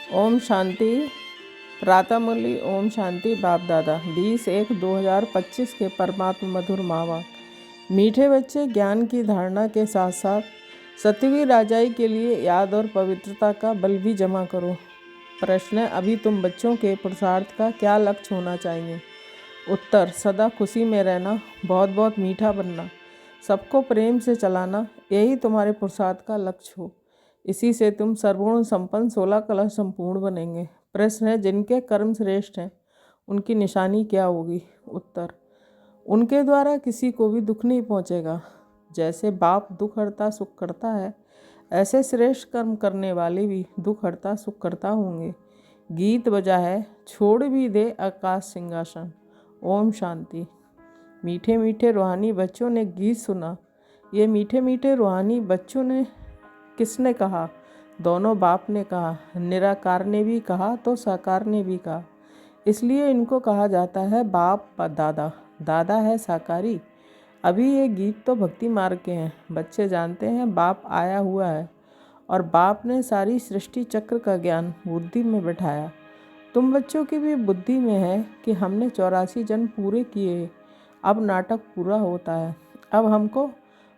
ओम शांति। प्रातः मुरली ओम शांति। बाप दादा 20-1-2025 के परमात्मा मधुर मावा। मीठे बच्चे, ज्ञान की धारणा के साथ साथ सत्वी राजाई के लिए याद और पवित्रता का बल भी जमा करो। प्रश्न है, अभी तुम बच्चों के पुरुषार्थ का क्या लक्ष्य होना चाहिए? उत्तर, सदा खुशी में रहना, बहुत बहुत मीठा बनना, सबको प्रेम से चलाना, यही तुम्हारे पुरुषार्थ का लक्ष्य हो। इसी से तुम सर्वगुण संपन्न 16 कला संपूर्ण बनेंगे। प्रश्न है, जिनके कर्म श्रेष्ठ हैं उनकी निशानी क्या होगी? उत्तर, उनके द्वारा किसी को भी दुख नहीं पहुंचेगा। जैसे बाप दुख हरता सुख करता है, ऐसे श्रेष्ठ कर्म करने वाले भी दुख हरता सुख करता होंगे। गीत बजा है, छोड़ भी दे आकाश सिंहासन। ओम शांति। मीठे मीठे रूहानी बच्चों ने गीत सुना। ये मीठे मीठे रूहानी बच्चों ने किसने कहा? दोनों बाप ने कहा। निराकार ने भी कहा तो साकार ने भी कहा। इसलिए इनको कहा जाता है बाप दादा। दादा है साकारी। अभी ये गीत तो भक्ति मार्ग के हैं। बच्चे जानते हैं बाप आया हुआ है और बाप ने सारी सृष्टि चक्र का ज्ञान बुद्धि में बैठाया। तुम बच्चों की भी बुद्धि में है कि हमने 84 जन्म पूरे किए, अब नाटक पूरा होता है। अब हमको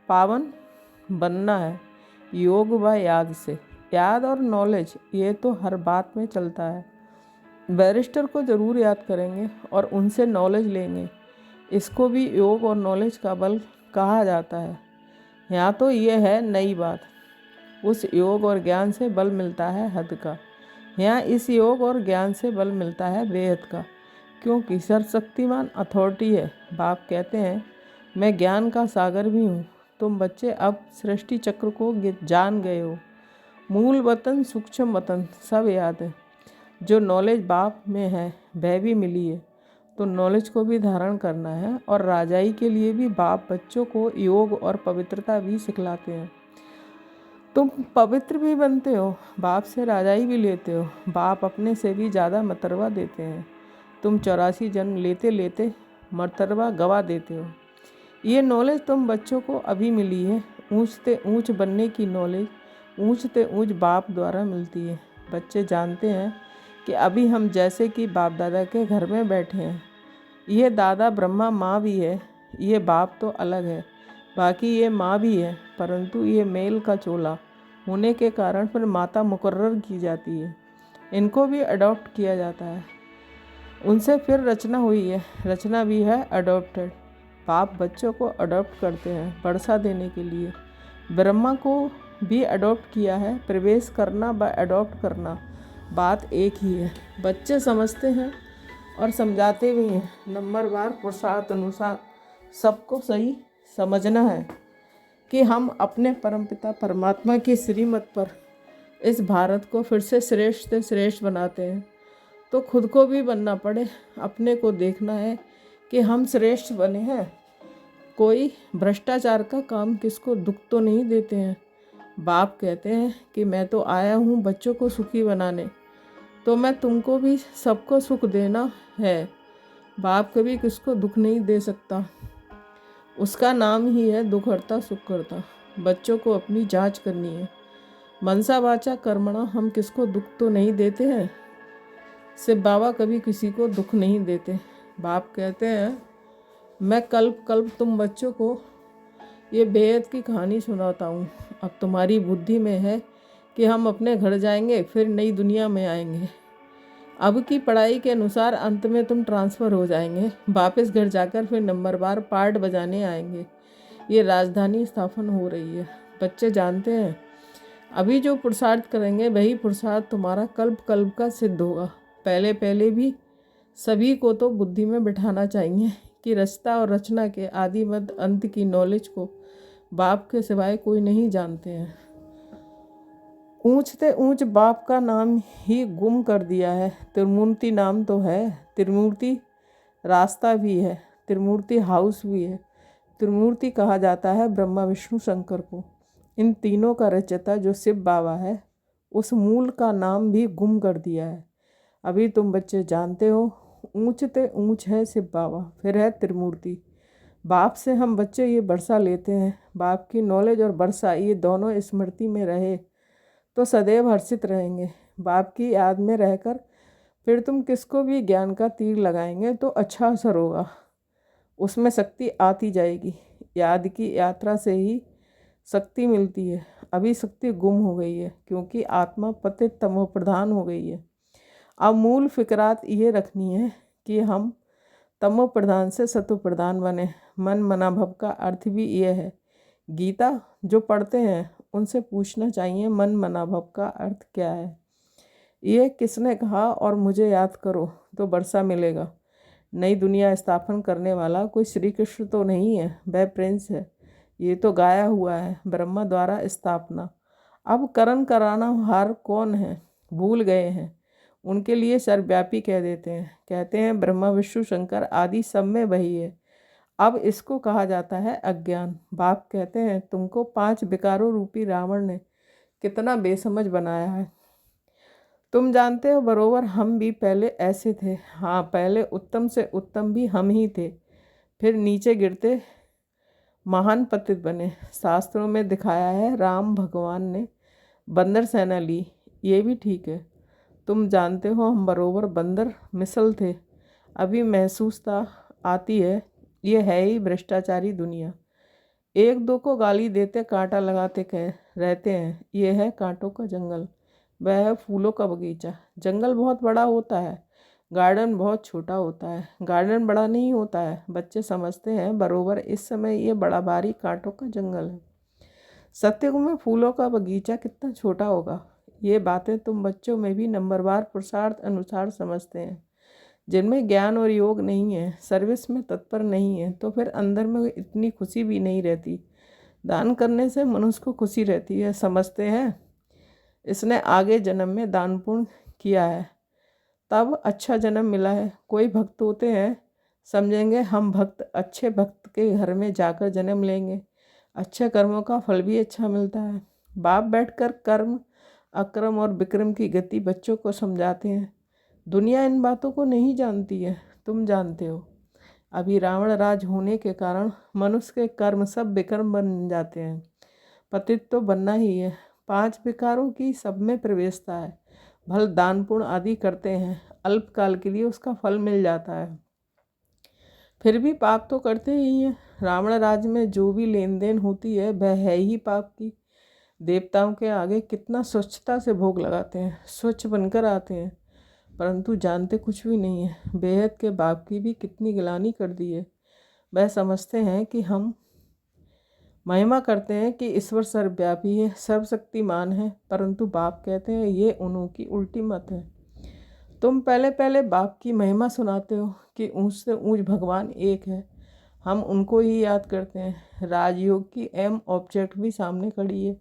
पावन बनना है योग व याद से। याद और नॉलेज ये तो हर बात में चलता है। बैरिस्टर को ज़रूर याद करेंगे और उनसे नॉलेज लेंगे। इसको भी योग और नॉलेज का बल कहा जाता है। यहाँ तो ये है नई बात। उस योग और ज्ञान से बल मिलता है हद का। यहाँ इस योग और ज्ञान से बल मिलता है बेहद का, क्योंकि सर्वशक्तिमान अथॉरिटी है। बाप कहते हैं मैं ज्ञान का सागर भी हूँ। तुम बच्चे अब सृष्टि चक्र को जान गए हो। मूल वतन सूक्ष्म वतन सब याद है। जो नॉलेज बाप में है वह भी मिली है, तो नॉलेज को भी धारण करना है। और राजाई के लिए भी बाप बच्चों को योग और पवित्रता भी सिखलाते हैं। तुम पवित्र भी बनते हो, बाप से राजाई भी लेते हो। बाप अपने से भी ज़्यादा मर्तबा देते हैं। तुम 84 जन्म लेते लेते मर्तबा गवा देते हो। ये नॉलेज तुम बच्चों को अभी मिली है। ऊंचते ऊंच बनने की नॉलेज ऊंचते ऊंच बाप द्वारा मिलती है। बच्चे जानते हैं कि अभी हम जैसे कि बाप दादा के घर में बैठे हैं। ये दादा ब्रह्मा माँ भी है। ये बाप तो अलग है, बाकी ये माँ भी है, परंतु ये मेल का चोला होने के कारण फिर माता मुकर्रर की जाती है। इनको भी अडॉप्ट किया जाता है। उनसे फिर रचना हुई है। रचना भी है अडॉप्टेड। बाप बच्चों को अडॉप्ट करते हैं वर्षा देने के लिए। ब्रह्मा को भी अडॉप्ट किया है। प्रवेश करना व अडॉप्ट करना बात एक ही है। बच्चे समझते हैं और समझाते भी हैं। नंबरवार पुरुषार्थ अनुसार सबको सही समझना है कि हम अपने परमपिता परमात्मा की श्रीमत पर इस भारत को फिर से श्रेष्ठ से श्रेष्ठ बनाते हैं, तो खुद को भी बनना पड़े। अपने को देखना है कि हम श्रेष्ठ बने हैं। कोई भ्रष्टाचार का काम किसको दुख तो नहीं देते हैं। बाप कहते हैं कि मैं तो आया हूँ बच्चों को सुखी बनाने, तो मैं तुमको भी सबको सुख देना है। बाप कभी किसको दुख नहीं दे सकता। उसका नाम ही है दुख हरता सुख करता। बच्चों को अपनी जांच करनी है। मनसा वाचा कर्मणा, हम किसको दुख तो नहीं देते हैं। शिव बाबा कभी किसी को दुख नहीं देते। बाप कहते हैं मैं कल्प कल्प तुम बच्चों को ये बेहद की कहानी सुनाता हूँ। अब तुम्हारी बुद्धि में है कि हम अपने घर जाएंगे फिर नई दुनिया में आएंगे। अब की पढ़ाई के अनुसार अंत में तुम ट्रांसफ़र हो जाएंगे। वापस घर जाकर फिर नंबरवार पार्ट बजाने आएंगे। ये राजधानी स्थापन हो रही है। बच्चे जानते हैं अभी जो पुरुषार्थ करेंगे वही पुरुषार्थ तुम्हारा कल्प कल्प का सिद्ध होगा। पहले पहले भी सभी को तो बुद्धि में बिठाना चाहिए कि रचता और रचना के आदि मध्य अंत की नॉलेज को बाप के सिवाय कोई नहीं जानते हैं। ऊंचते ऊंच बाप का नाम ही गुम कर दिया है। त्रिमूर्ति नाम तो है, त्रिमूर्ति रास्ता भी है, त्रिमूर्ति हाउस भी है। त्रिमूर्ति कहा जाता है ब्रह्मा विष्णु शंकर को। इन तीनों का रचयिता जो शिव बाबा है, उस मूल का नाम भी गुम कर दिया है। अभी तुम बच्चे जानते हो ऊंचते ऊंच है शिव बाबा, फिर है त्रिमूर्ति। बाप से हम बच्चे ये वर्षा लेते हैं। बाप की नॉलेज और वर्षा ये दोनों स्मृति में रहे तो सदैव हर्षित रहेंगे। बाप की याद में रहकर फिर तुम किसको भी ज्ञान का तीर लगाएंगे तो अच्छा असर होगा, उसमें शक्ति आती जाएगी। याद की यात्रा से ही शक्ति मिलती है। अभी शक्ति गुम हो गई है क्योंकि आत्मा पतित तमो प्रधान हो गई है। अब मूल फिक्रात ये रखनी है कि हम तमो प्रधान से सतो प्रधान बने। मन मना भव का अर्थ भी यह है। गीता जो पढ़ते हैं उनसे पूछना चाहिए मन मना भव का अर्थ क्या है। ये किसने कहा और मुझे याद करो तो वर्षा मिलेगा। नई दुनिया स्थापन करने वाला कोई श्री कृष्ण तो नहीं है, वह प्रिंस है। ये तो गाया हुआ है, ब्रह्मा द्वारा स्थापना। अब करण कराना हार कौन है, भूल गए हैं। उनके लिए सर्वव्यापी कह देते हैं। कहते हैं ब्रह्मा विष्णु शंकर आदि सब में वही है। अब इसको कहा जाता है अज्ञान। बाप कहते हैं तुमको 5 विकारों रूपी रावण ने कितना बेसमझ बनाया है। तुम जानते हो बरोबर हम भी पहले ऐसे थे। हाँ, पहले उत्तम से उत्तम भी हम ही थे, फिर नीचे गिरते महान पतित बने। शास्त्रों में दिखाया है राम भगवान ने बंदर सेना ली, ये भी ठीक है। तुम जानते हो हम बरोबर बंदर मिसल थे। अभी महसूसता आती है ये है ही भ्रष्टाचारी दुनिया। एक दो को गाली देते कांटा लगाते कह रहते हैं। ये है कांटों का जंगल, वह है फूलों का बगीचा। जंगल बहुत बड़ा होता है, गार्डन बहुत छोटा होता है। गार्डन बड़ा नहीं होता है, बच्चे समझते हैं बरोबर इस समय ये बड़ा भारी कांटों का जंगल है। सत्युग में फूलों का बगीचा कितना छोटा होगा। ये बातें तुम बच्चों में भी नंबरवार पुरुषार्थ अनुसार समझते हैं। जिनमें ज्ञान और योग नहीं है, सर्विस में तत्पर नहीं है, तो फिर अंदर में इतनी खुशी भी नहीं रहती। दान करने से मनुष्य को खुशी रहती है। समझते हैं इसने आगे जन्म में दान पुण्य किया है, तब अच्छा जन्म मिला है। कोई भक्त होते हैं समझेंगे हम भक्त अच्छे भक्त के घर में जाकर जन्म लेंगे, अच्छे कर्मों का फल भी अच्छा मिलता है। बाप बैठकर कर्म अक्रम और विक्रम की गति बच्चों को समझाते हैं। दुनिया इन बातों को नहीं जानती है, तुम जानते हो। अभी रावण राज होने के कारण मनुष्य के कर्म सब विक्रम बन जाते हैं। पतित तो बनना ही है। 5 विकारों की सब में प्रवेशता है। भल दान पुण्य आदि करते हैं, अल्पकाल के लिए उसका फल मिल जाता है, फिर भी पाप तो करते ही हैं। रावण राज में जो भी लेन देन होती है वह है ही पाप की। देवताओं के आगे कितना स्वच्छता से भोग लगाते हैं, स्वच्छ बनकर आते हैं, परंतु जानते कुछ भी नहीं है। बेहद के बाप की भी कितनी गिलानी कर दी है। वह समझते हैं कि हम महिमा करते हैं कि ईश्वर सर्वव्यापी है, सर्वशक्तिमान है, परंतु बाप कहते हैं ये उन्हों की उल्टी मत है। तुम पहले पहले बाप की महिमा सुनाते हो कि ऊंच से ऊंच भगवान एक है, हम उनको ही याद करते हैं। राजयोग की एम ऑब्जेक्ट भी सामने खड़ी है।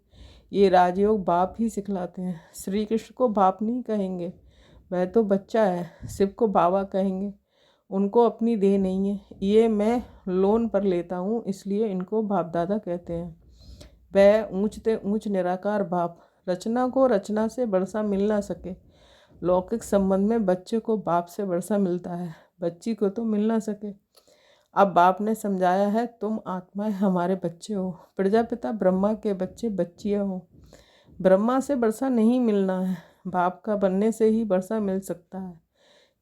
ये राजयोग बाप ही सिखलाते हैं। श्री कृष्ण को बाप नहीं कहेंगे, वह तो बच्चा है। शिव को बाबा कहेंगे, उनको अपनी देह नहीं है। ये मैं लोन पर लेता हूँ, इसलिए इनको बाप दादा कहते हैं। वह ऊंचते ऊंच निराकार बाप, रचना को रचना से वर्षा मिल ना सके। लौकिक संबंध में बच्चे को बाप से वर्षा मिलता है, बच्ची को तो मिल ना सके। अब बाप ने समझाया है तुम आत्माएं हमारे बच्चे हो, प्रजापिता ब्रह्मा के बच्चे बच्चियाँ हो। ब्रह्मा से वर्षा नहीं मिलना है, बाप का बनने से ही वर्षा मिल सकता है।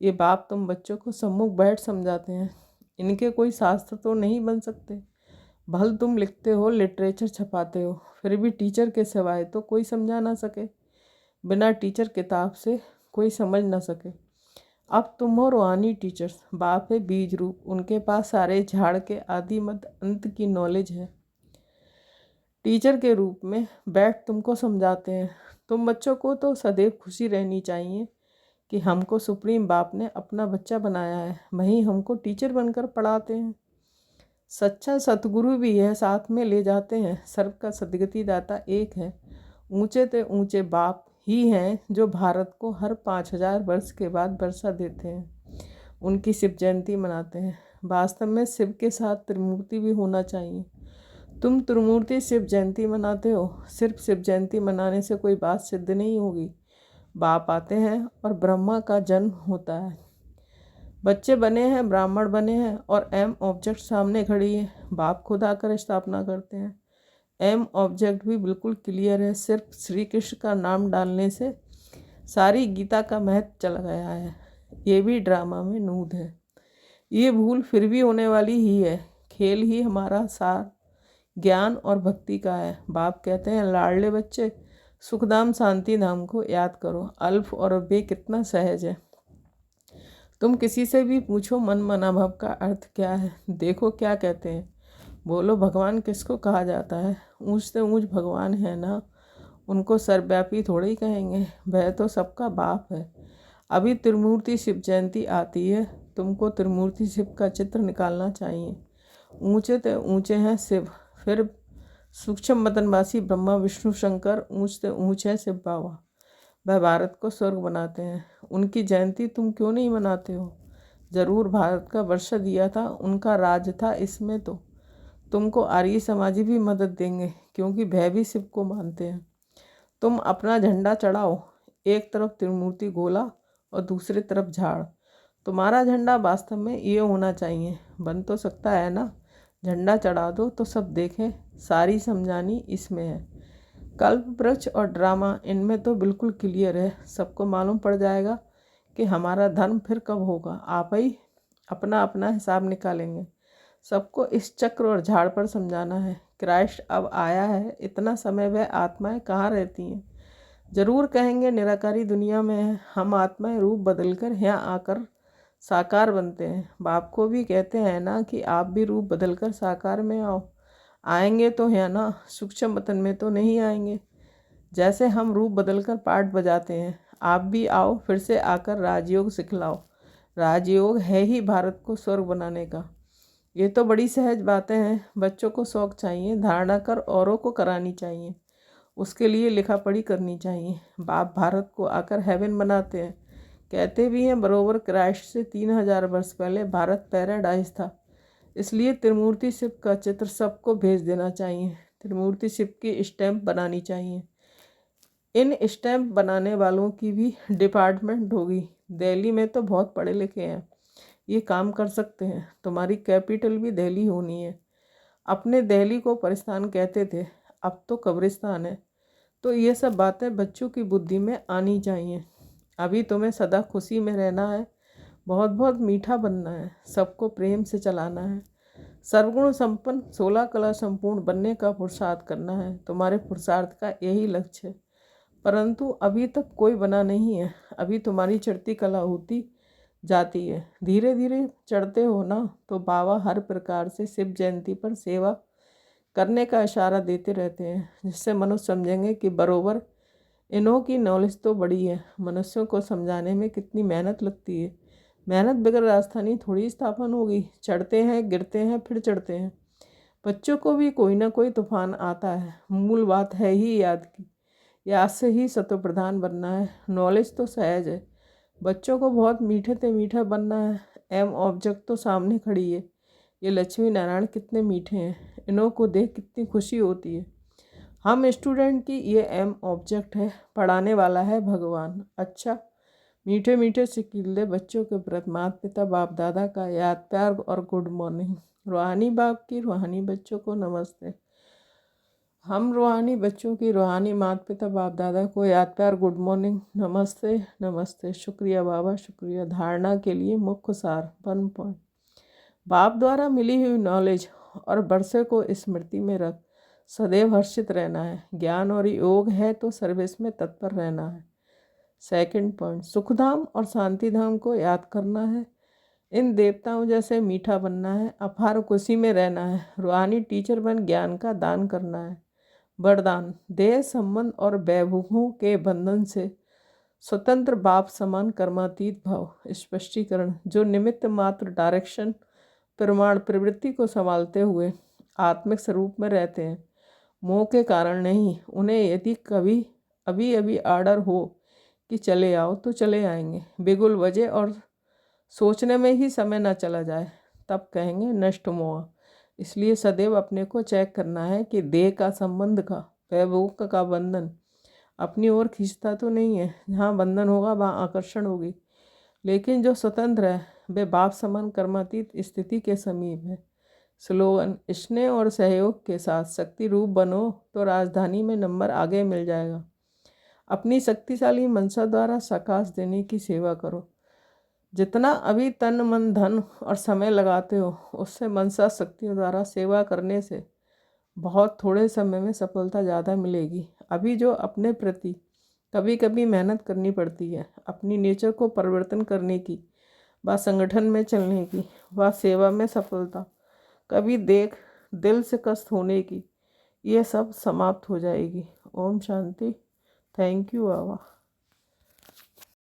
ये बाप तुम बच्चों को सम्मुख बैठ समझाते हैं। इनके कोई शास्त्र तो नहीं बन सकते। भल तुम लिखते हो, लिटरेचर छपाते हो, फिर भी टीचर के सिवाय तो कोई समझा ना सके। बिना टीचर किताब से कोई समझ ना सके। अब तुम हो रूहानी टीचर्स। बाप है बीज रूप, उनके पास सारे झाड़ के आदि मत अंत की नॉलेज है। टीचर के रूप में बैठ तुमको समझाते हैं। तुम बच्चों को तो सदैव खुशी रहनी चाहिए कि हमको सुप्रीम बाप ने अपना बच्चा बनाया है, वहीं हमको टीचर बनकर पढ़ाते हैं। सच्चा सतगुरु भी है, साथ में ले जाते हैं। सर्व का सदगति दाता एक है। ऊंचे ते ऊंचे बाप ही हैं जो भारत को हर 5000 वर्ष के बाद वर्षा देते हैं। उनकी शिव जयंती मनाते हैं। वास्तव में शिव के साथ त्रिमूर्ति भी होना चाहिए। तुम त्रिमूर्ति शिव जयंती मनाते हो, सिर्फ शिव जयंती मनाने से कोई बात सिद्ध नहीं होगी। बाप आते हैं और ब्रह्मा का जन्म होता है, बच्चे बने हैं, ब्राह्मण बने हैं और एम ऑब्जेक्ट सामने खड़ी है। बाप खुद आकर स्थापना करते हैं। एम ऑब्जेक्ट भी बिल्कुल क्लियर है। सिर्फ श्री कृष्ण का नाम डालने से सारी गीता का महत्व चला गया है। ये भी ड्रामा में नूद है। ये भूल फिर भी होने वाली ही है। खेल ही हमारा सार ज्ञान और भक्ति का है। बाप कहते हैं, लाडले बच्चे, सुखधाम शांति धाम को याद करो। अल्फ और अव्यय कितना सहज है। तुम किसी से भी पूछो मन मनाभाव का अर्थ क्या है, देखो क्या कहते हैं। बोलो भगवान किसको कहा जाता है? ऊंच से ऊंच भगवान है ना, उनको सर्वव्यापी थोड़े ही कहेंगे। वह तो सबका बाप है। अभी त्रिमूर्ति शिव जयंती आती है, तुमको त्रिमूर्ति शिव का चित्र निकालना चाहिए। ऊंचे तो ऊंचे हैं शिव, फिर सूक्ष्म मतनवासी ब्रह्मा विष्णु शंकर, ऊंच से ऊंच है शिव बाबा। वह भारत को स्वर्ग बनाते हैं। उनकी जयंती तुम क्यों नहीं मनाते हो? जरूर भारत का वर्षा दिया था, उनका राज था इसमें। तो तुमको आर्य समाजी भी मदद देंगे, क्योंकि वह भी शिव को मानते हैं। तुम अपना झंडा चढ़ाओ, एक तरफ त्रिमूर्ति गोला और दूसरी तरफ झाड़। तुम्हारा झंडा वास्तव में ये होना चाहिए। बन तो सकता है ना? झंडा चढ़ा दो तो सब देखें। सारी समझानी इसमें है। कल्प वृक्ष और ड्रामा, इनमें तो बिल्कुल क्लियर है। सबको मालूम पड़ जाएगा कि हमारा धर्म फिर कब होगा। आप ही अपना अपना हिसाब निकालेंगे। सबको इस चक्र और झाड़ पर समझाना है। क्राइस्ट अब आया है, इतना समय वह आत्माएं कहाँ रहती हैं? जरूर कहेंगे निराकारी दुनिया में है। हम आत्माएं रूप बदलकर यहाँ आकर साकार बनते हैं। बाप को भी कहते हैं ना कि आप भी रूप बदलकर साकार में आओ। आएंगे तो है ना, सूक्ष्म वतन में तो नहीं आएंगे। जैसे हम रूप बदलकर पाठ बजाते हैं, आप भी आओ, फिर से आकर राजयोग सिखलाओ। राजयोग है ही भारत को स्वर्ग बनाने का। ये तो बड़ी सहज बातें हैं। बच्चों को शौक चाहिए, धारणा कर औरों को करानी चाहिए। उसके लिए लिखा पढ़ी करनी चाहिए। बाप भारत को आकर हेवन बनाते हैं। कहते भी हैं बरोबर क्राइस्ट से 3000 वर्ष पहले भारत पैराडाइज था। इसलिए त्रिमूर्ति शिव का चित्र सबको भेज देना चाहिए। त्रिमूर्ति शिव की स्टैंप बनानी चाहिए। इन स्टैंप बनाने वालों की भी डिपार्टमेंट होगी। दिल्ली में तो बहुत पढ़े लिखे हैं, ये काम कर सकते हैं। तुम्हारी कैपिटल भी दिल्ली होनी है। अपने दिल्ली को परिस्तान कहते थे, अब तो कब्रिस्तान है। तो ये सब बातें बच्चों की बुद्धि में आनी चाहिए। अभी तुम्हें सदा खुशी में रहना है, बहुत बहुत मीठा बनना है, सबको प्रेम से चलाना है, सर्वगुण संपन्न 16 कला संपूर्ण बनने का पुरुषार्थ करना है। तुम्हारे पुरुषार्थ का यही लक्ष्य है। परंतु अभी तक कोई बना नहीं है। अभी तुम्हारी चढ़ती कला होती जाती है। धीरे धीरे चढ़ते हो ना, तो बाबा हर प्रकार से शिव जयंती पर सेवा करने का इशारा देते रहते हैं, जिससे मनुष्य समझेंगे कि बरोबर इन्हों की नॉलेज तो बड़ी है। मनुष्यों को समझाने में कितनी मेहनत लगती है। मेहनत बगैर राजधानी थोड़ी स्थापन होगी। चढ़ते हैं, गिरते हैं, फिर चढ़ते हैं। बच्चों को भी कोई ना कोई तूफान आता है। मूल बात है ही याद की। याद से ही सत्व प्रधान बनना है। नॉलेज तो सहज है। बच्चों को बहुत मीठे से मीठा बनना है। एम ऑब्जेक्ट तो सामने खड़ी है। ये लक्ष्मी नारायण कितने मीठे हैं, इन्हों को देख कितनी खुशी होती है। हम स्टूडेंट की ये एम ऑब्जेक्ट है, पढ़ाने वाला है भगवान। अच्छा, मीठे मीठे से किले बच्चों के प्रति माता पिता बाप दादा का याद प्यार और गुड मॉर्निंग। रूहानी बाप की रूहानी बच्चों को नमस्ते। हम रूहानी बच्चों की रूहानी माता पिता बाप दादा को याद प्यार गुड मॉर्निंग, नमस्ते नमस्ते। शुक्रिया बाबा, शुक्रिया। धारणा के लिए मुख्य सार 1 पॉइंट। बाप द्वारा मिली हुई नॉलेज और वर्षे को स्मृति में रख सदैव हर्षित रहना है। ज्ञान और योग है तो सर्विस में तत्पर रहना है। 2 पॉइंट, सुखधाम और शांति धाम को याद करना है। इन देवताओं जैसे मीठा बनना है। अपार खुशी में रहना है। रूहानी टीचर बन ज्ञान का दान करना है। वरदान, देह संबंध और वैभवों के बंधन से स्वतंत्र बाप समान कर्मातीत भाव। स्पष्टीकरण, जो निमित्त मात्र डायरेक्शन प्रमाण प्रवृत्ति को संभालते हुए आत्मिक स्वरूप में रहते हैं, मोह के कारण नहीं। उन्हें यदि कभी अभी अभी आर्डर हो कि चले आओ तो चले आएंगे। बिगुल बजे और सोचने में ही समय न चला जाए, तब कहेंगे नष्ट मोह। इसलिए सदैव अपने को चेक करना है कि देह का संबंध का, वैभव का बंधन अपनी ओर खींचता तो नहीं है। जहाँ बंधन होगा वहाँ आकर्षण होगी। लेकिन जो स्वतंत्र है वे बाप समान कर्मातीत स्थिति के समीप है। स्लोगन, स्नेह और सहयोग के साथ शक्ति रूप बनो तो राजधानी में नंबर आगे मिल जाएगा। अपनी शक्तिशाली मनसा द्वारा साकाश देने की सेवा करो। जितना अभी तन मन धन और समय लगाते हो उससे मनसा शक्तियों द्वारा सेवा करने से बहुत थोड़े समय में सफलता ज़्यादा मिलेगी। अभी जो अपने प्रति कभी कभी मेहनत करनी पड़ती है, अपनी नेचर को परिवर्तन करने की, व संगठन में चलने की, व सेवा में सफलता, कभी देख दिल से कष्ट होने की, ये सब समाप्त हो जाएगी। ओम शांति। Thank you Baba.